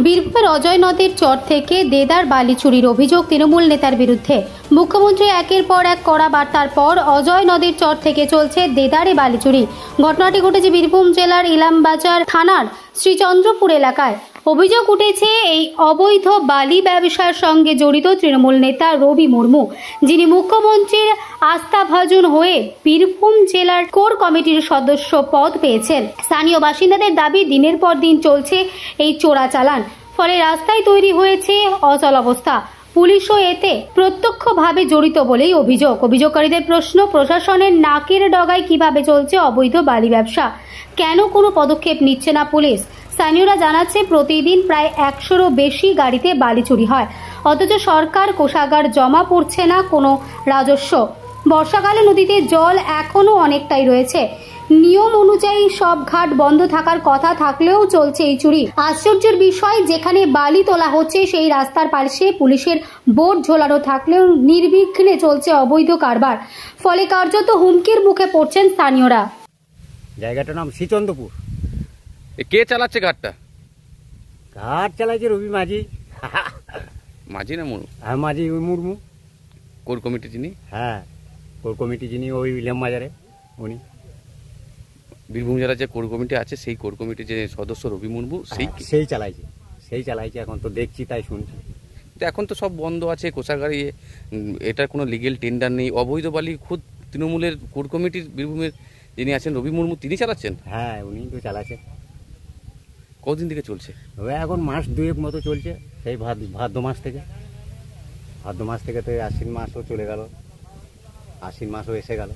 বীরভূমের অজয় নদের চর থেকে দেদার বালি চুরির অভিযোগ তৃণমূল নেতার বিরুদ্ধে। মুখ্যমন্ত্রী একের পর এক কড়া বার্তার পর অজয় নদের চর থেকে চলছে দেদারে বালি চুরি। ঘটনাটি ঘটেছে বীরভূম জেলার ইলামবাজার থানার শ্রীচন্দ্রপুর এলাকায়। অভিযোগ উঠেছে এই অবৈধ বালি ব্যবসার সঙ্গে জড়িত তৃণমূল নেতা রবি মুর্মু, যিনি মুখ্যমন্ত্রীর আস্থাভাজন হয়ে বীরভূম জেলার কোর কমিটির সদস্য পদ পেয়েছেন। স্থানীয় বাসিন্দাদের দাবি, দিনের পর দিন চলছে এই চোরাচালান, ফলে রাস্তায় তৈরি হয়েছে অচল অবস্থা। পুলিশও এতে প্রত্যক্ষভাবে জড়িত বলেই অভিযোগ। অভিযোগকারীদের প্রশ্ন, প্রশাসনের নাকের ডগায় কিভাবে চলছে অবৈধ বালি ব্যবসা, কেন কোনো পদক্ষেপ নিচ্ছে না পুলিশ? স্থানীয়রা জানাচ্ছে, প্রতিদিন প্রায় 100-রও বেশি গাড়িতে বালি চুরি হয়, অথচ সরকার কোষাগার জমা পড়ছে না কোনো রাজস্ব। বর্ষাকালে নদীতে জল এখনও অনেকটাই রয়েছে। নিয়ম অনুযায়ী সব ঘাট বন্ধ থাকার কথা থাকলেও চলছে এই চুরি। আশ্চর্যের বিষয়, যেখানে বালি তোলা হচ্ছে সেই রাস্তার পাশে পুলিশের বোর্ড ঝোলানো থাকলেও নির্বিঘ্নে চলছে অবৈধ কারবার, ফলে কার্যত হুমকির মুখে পড়ছেন স্থানীয়রা। জায়গাটার নাম শ্রীচন্দ্রপুর। কে চালাচ্ছে ঘাটটা? ঘাট চালাচ্ছে রবি মাঝি। মাঝি না মুর্মু? হ্যাঁ, মাঝি মুর্মু। কোর কমিটি যিনি? হ্যাঁ, কোর কমিটি যিনি, ওই ইলামবাজারে উনি। বীরভূম জেলার যে কোর কমিটি আছে, সেই কোর কমিটির যে সদস্য রবি মুর্মু, সেই চালাইছে। এখন তো দেখছি, তাই শুনছি। তো এখন তো সব বন্ধ আছে, কোষাগার, এটার কোনো লিগেল টেন্ডার নেই। অবৈধ বালি খুদ তৃণমূলের কোর কমিটির বীরভূমের যিনি আছেন রবি মুর্মু, তিনি চালাচ্ছেন। হ্যাঁ, উনি তো চালাচ্ছেন। কদিন থেকে চলছে? এখন মাস 2 মতো চলছে, সেই ভাদ্র মাস থেকে। ভাদ্র মাস থেকে তো আশ্বিন মাসও চলে গেল, আশ্বিন মাসও এসে গেল।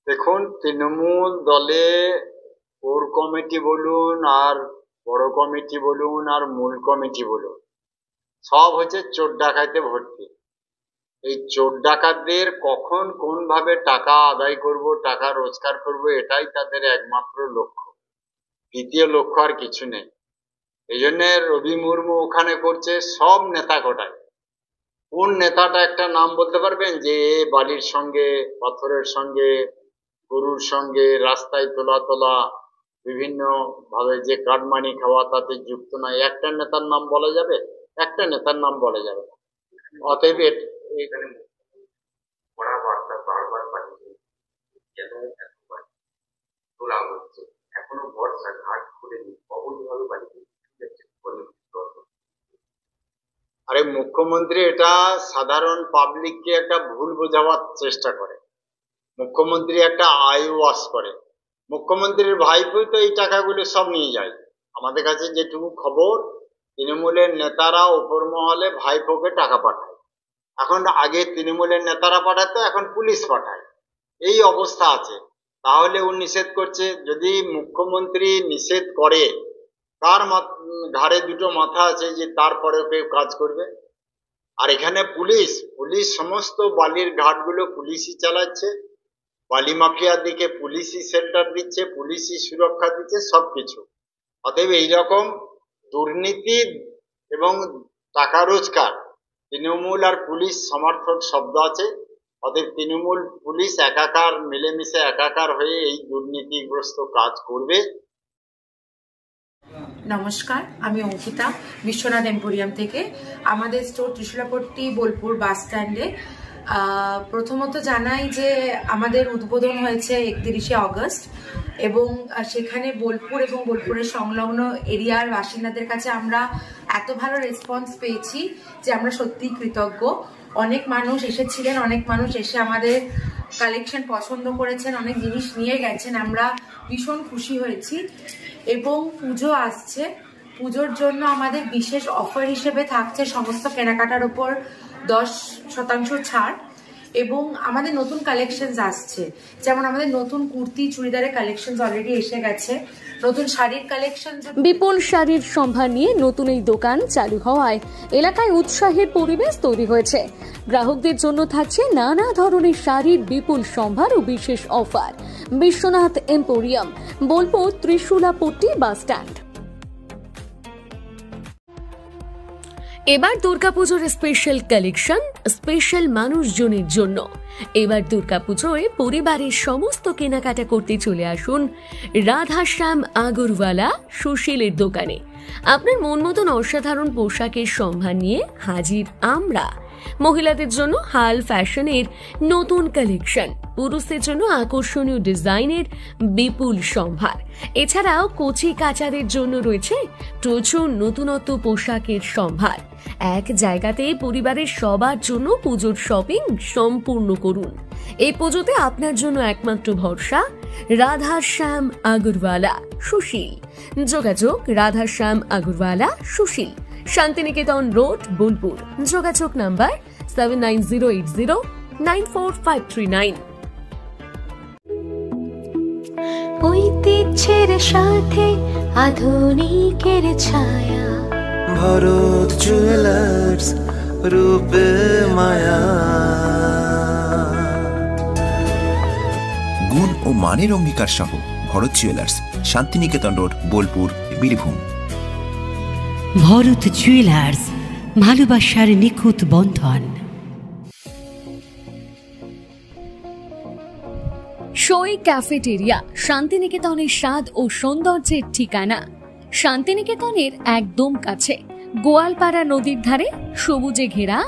দেখুন, তৃণমূল দলে কোর কমিটি বলুন, আর বড় কমিটি বলুন, আর মূল কমিটি বলুন, সব হচ্ছে চোর ডাকাইতে ভর্তি। এই চোর ডাকাতদের কখন কোন ভাবে টাকা আদায় করব, টাকা রোজগার করব, এটাই তাদের একমাত্র লক্ষ্য। দ্বিতীয় লক্ষ্য আর কিছু নেই। এই জন্য রবি মুর্মু ওখানে করছে সব নেতা কটায়। কোন নেতাটা একটা নাম বলতে পারবেন যে বালির সঙ্গে, পাথরের সঙ্গে, গরুর সঙ্গে রাস্তায় তোলা বিভিন্ন ভাবে যে কাটমানি খাওয়া, তাতে যুক্ত নয়? একটা নেতার নাম বলা যাবে? একটা নেতার নাম বলা যাবে না। অতএব এখানে কড়া বার্তা বারবার পাঠিয়ে কেন এতবার তোলা হচ্ছে, এখনো বর্ষা ঘাট খুলেনি, অবৈধভাবে বাড়িতে। আরে মুখ্যমন্ত্রী এটা সাধারণ পাবলিককে একটা ভুল বোঝাবার চেষ্টা করে। মুখ্যমন্ত্রী একটা আই ওয়াশ করে। মুখ্যমন্ত্রীর ভাইপোই তো এই টাকাগুলো সব নিয়ে যায়। আমাদের কাছে যেটুকু খবর, তৃণমূলের নেতারা উপর মহলে ভাইপোকে টাকা পাঠায়। এখন আগে তৃণমূলের নেতারা পাঠাতো, এখন পুলিশ পাঠায়। এই অবস্থা আছে। তাহলে ও নিষেধ করছে। যদি মুখ্যমন্ত্রী নিষেধ করে, তার ঘাড়ে দুটো মাথা আছে যে তারপরে কেউ কাজ করবে? আর এখানে পুলিশ সমস্ত বালির ঘাটগুলো পুলিশই চালাচ্ছে। বালি মাফিয়ার দিকে পুলিশই সেন্টার দিচ্ছে, পুলিশই সুরক্ষা দিচ্ছে, সবকিছু। অতএব এইরকম দুর্নীতি এবং টাকা রোজগার, তৃণমূল আর পুলিশ সমর্থক শব্দ আছে। অতএব তৃণমূল পুলিশ একাকার, মিলেমিশে একাকার হয়ে এই দুর্নীতিগ্রস্ত কাজ করবে। নমস্কার, আমি অঙ্কিতা, বিশ্বনাথ এম্পোরিয়াম থেকে। আমাদের স্টোর ত্রিশূলাপট্টি বোলপুর বাস স্ট্যান্ডে। প্রথমত জানাই যে আমাদের উদ্বোধন হয়েছে 31শে অগস্ট। এবং সেখানে বোলপুর এবং বোলপুরের সংলগ্ন এরিয়ার বাসিন্দাদের কাছে আমরা এত ভালো রেসপন্স পেয়েছি যে আমরা সত্যিই কৃতজ্ঞ। অনেক মানুষ এসেছিলেন, অনেক মানুষ এসে আমাদের কালেকশন পছন্দ করেছেন, অনেক জিনিস নিয়ে গেছেন, আমরা ভীষণ খুশি হয়েছি। এবং পুজো আসছে, পুজোর জন্য আমাদের বিশেষ অফার হিসেবে থাকছে সমস্ত কেনাকাটার উপর 10% ছাড়। এবং আমাদের নতুন কালেকশনস আসছে, যেমন আমাদের নতুন কুর্তি চুড়িদারের কালেকশনস অলরেডি এসে গেছে, নতুন শাড়ির কালেকশন। বিপুল শাড়ির সম্ভার নিয়ে নতুন এই দোকান চালু হওয়ায় এলাকায় উৎসাহের পরিবেশ তৈরি হয়েছে। গ্রাহকদের জন্য থাকছে নানা ধরনের শাড়ির বিপুল সম্ভার ও বিশেষ offer. Biswanath emporium, Bolpur, Trishulapatti bus stand. এবার দুর্গাপুজোর স্পেশাল কালেকশন স্পেশাল মানুষজনের জন্য। এবার দুর্গাপুজোয় পরিবারের সমস্ত কেনাকাটা করতে চলে আসুন রাধাশ্যাম আগরওয়ালা সুশীলের দোকানে। আপনার মন মতন অসাধারণ পোশাকের সম্ভার নিয়ে হাজির আমরা। মহিলাদের জন্য হাল ফ্যাশনের নতুন কালেকশন, পুরুষদের জন্য আকর্ষণীয় ডিজাইনের বিপুল সম্ভার। এছাড়াও কচি কাচাদের জন্য রয়েছে প্রচুর নতুনত্ব পোশাকের সম্ভার। এক জায়গাতে পরিবারের সবার জন্য পুজোর শপিং সম্পূর্ণ করুন। এই পুজোতে আপনার জন্য একমাত্র ভরসা রাধাশ্যাম আগরওয়ালা সুশীল। যোগাযোগ রাধাশ্যাম আগরওয়ালা সুশীল, শান্তিনিকেতন রোড, বোলপুর। যোগাযোগ নাম্বার 7908094539। ঐতিহ্যের সাথে আধুনিকের ছায়া, ভরত জুয়েলার্স, রূপে মায়া। গুণ ও মানের অঙ্গীকার সহ Bharat jewellers, Santiniketan road, Bolpur, Birbhum. Bharat jewellers, ভালোবাসার নিখুঁত বন্ধন। সই ক্যাফেটেরিয়া, শান্তিনিকেতনের স্বাদ ও সৌন্দর্যের ঠিকানা। শান্তিনিকেতনের একদম কাছে, গোয়ালপাড়া নদীর ধারে সবুজে ঘেরা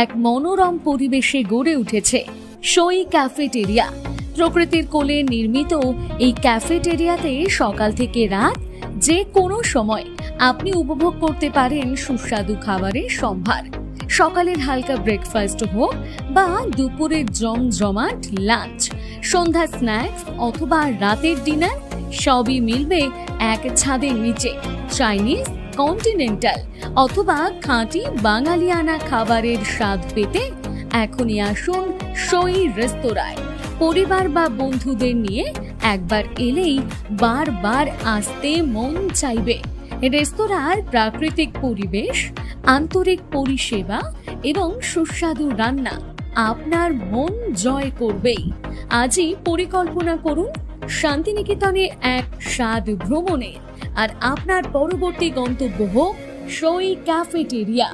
এক মনোরম পরিবেশে গড়ে উঠেছে সই ক্যাফেটেরিয়া। প্রকৃতির কোলে নির্মিত এই ক্যাফেটেরিয়াতে সকাল থেকে রাত যে কোনো সময় আপনি উপভোগ করতে পারেন সুস্বাদু খাবারের সম্ভার। সকালের হালকা ব্রেকফাস্ট হোক বা দুপুরের জমজমাট লাঞ্চ, সন্ধ্যা স্ন্যাক্স অথবা রাতের ডিনার, সবই মিলবে এক ছাদের নিচে। চাইনিজ, কন্টিনেন্টাল অথবা খাঁটি বাঙালিয়ানা খাবারের স্বাদ পেতে এখনই আসুন সই রেস্তোরাঁয়। পরিবার বা বন্ধুদের নিয়ে একবার এলেই বারবার আসতে মন চাইবে। রেস্তোরাঁর প্রাকৃতিক পরিবেশ, আন্তরিক পরিষেবা এবং সুস্বাদু রান্না আপনার মন জয় করবেই। আজই পরিকল্পনা করুন শান্তিনিকেতনে এক স্বাদ ভ্রমণের, আর আপনার পরবর্তী গন্তব্য হোক সই ক্যাফেটেরিয়া।